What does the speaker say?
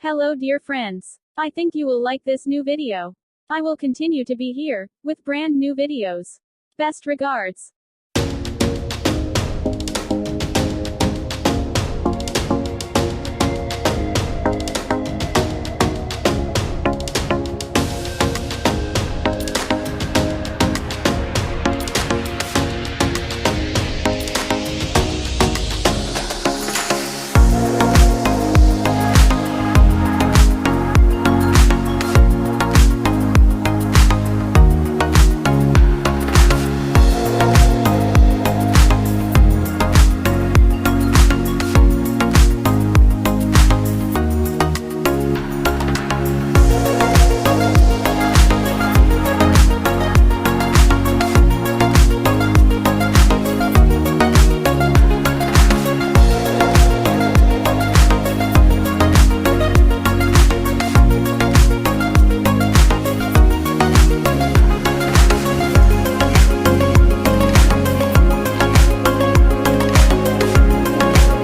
Hello dear friends. I think you will like this new video. I will continue to be here, with brand new videos. Best regards.